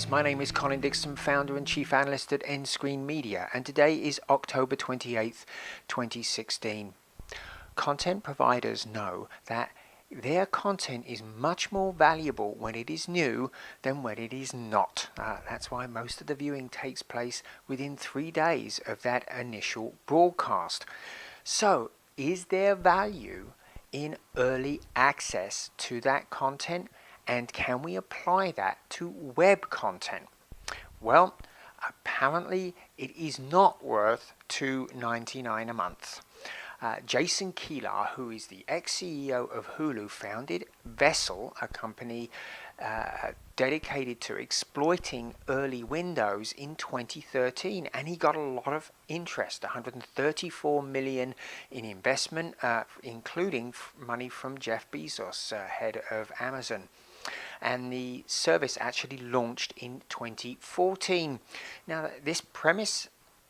guys, my name is Colin Dixon, founder and chief analyst at nScreenMedia, and today is October 28th, 2016. Content providers know that their content is much more valuable when it is new than when it is not. That's why most of the viewing takes place within 3 days of that initial broadcast. So, is there value in early access to that content? And can we apply that to web content? Well, apparently it is not worth $2.99 a month. Jason Kilar, who is the ex-CEO of Hulu, founded Vessel, a company dedicated to exploiting early windows in 2013, and he got a lot of interest, $134 million in investment, including money from Jeff Bezos, head of Amazon. And the service actually launched in 2014. Now, this premise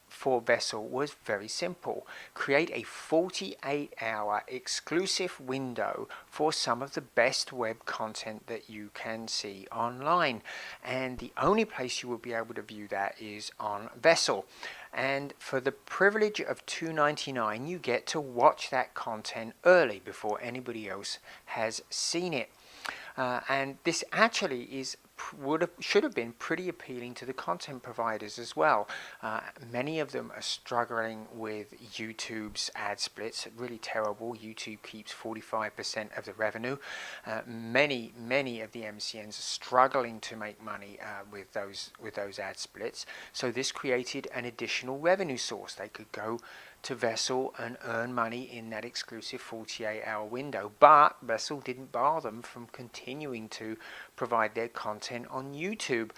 for Vessel was very simple. Create a 48-hour exclusive window for some of the best web content that you can see online. And the only place you will be able to view that is on Vessel. And for the privilege of $2.99, you get to watch that content early before anybody else has seen it. And this actually should have been pretty appealing to the content providers as well. Many of them are struggling with YouTube's ad splits, really terrible. YouTube keeps 45% of the revenue. Many of the MCNs are struggling to make money with those ad splits. So this created an additional revenue source. They could go to Vessel and earn money in that exclusive 48-hour window, but Vessel didn't bar them from continuing to provide their content on YouTube.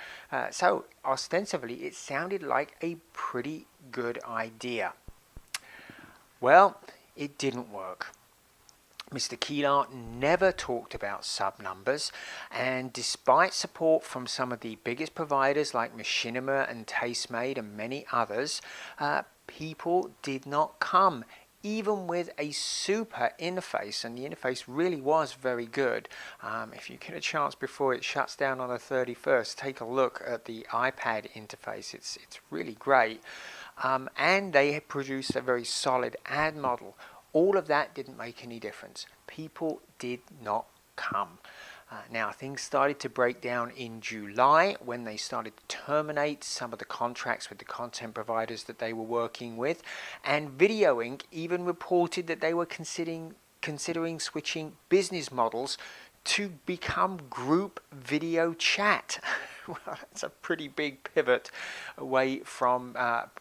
So ostensibly it sounded like a pretty good idea. Well, it didn't work. Mr. Kilar never talked about sub numbers, and despite support from some of the biggest providers like Machinima and Tastemade and many others, people did not come, even with a super interface, and the interface really was very good. If you get a chance before it shuts down on the 31st, take a look at the iPad interface. It's really great. And they had produced a very solid ad model. All of that didn't make any difference. People did not come. Now, things started to break down in July when they started to terminate some of the contracts with the content providers that they were working with. And Video Inc. even reported that they were considering switching business models to become group video chat. Well, that's a pretty big pivot away from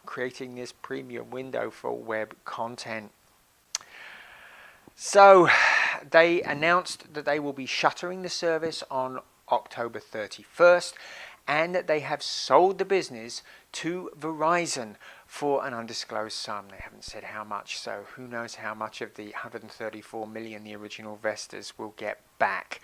creating this premium window for web content. So they announced that they will be shuttering the service on October 31st, and that they have sold the business to Verizon for an undisclosed sum. They haven't said how much, so who knows how much of the $134 million the original investors will get back.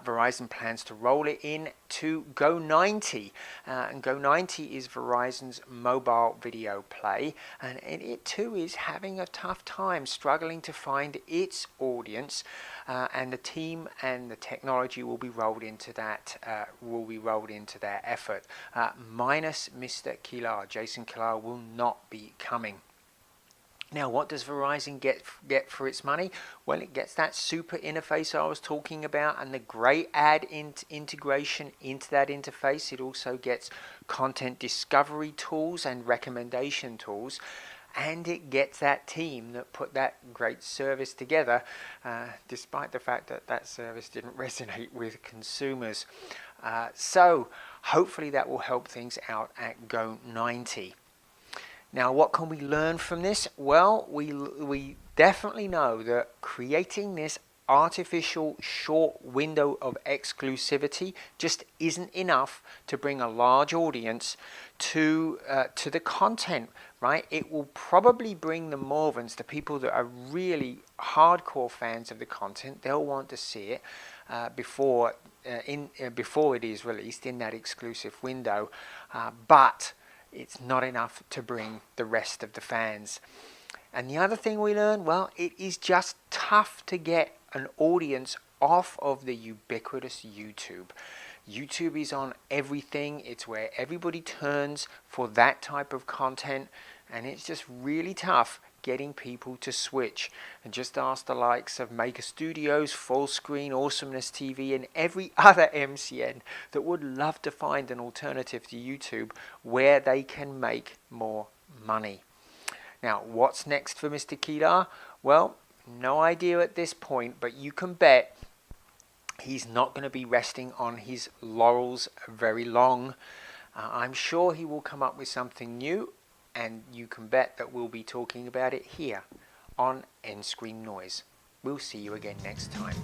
Verizon plans to roll it in to Go90, and Go90 is Verizon's mobile video play, and it too is having a tough time struggling to find its audience, and the team and the technology will be rolled into that effort. Minus Mr. Kilar. Jason Kilar will not be coming. Now, what does Verizon get for its money? Well, it gets that super interface I was talking about and the great ad integration into that interface. It also gets content discovery tools and recommendation tools. And it gets that team that put that great service together, despite the fact that that service didn't resonate with consumers. So hopefully that will help things out at Go90. Now, what can we learn from this? Well, we definitely know that creating this artificial short window of exclusivity just isn't enough to bring a large audience to the content, right? It will probably bring the Morvans, the people that are really hardcore fans of the content. They'll want to see it before it is released in that exclusive window, but it's not enough to bring the rest of the fans. And the other thing we learned, well, it is just tough to get an audience off of the ubiquitous YouTube. YouTube is on everything. It's where everybody turns for that type of content, and it's just really tough getting people to switch. And just ask the likes of Maker Studios, Full Screen, Awesomeness TV, and every other MCN that would love to find an alternative to YouTube where they can make more money. Now, what's next for Mr. Kedar? Well, no idea at this point, but you can bet he's not going to be resting on his laurels very long. I'm sure he will come up with something new, and you can bet that we'll be talking about it here on nScreenNoise. We'll see you again next time.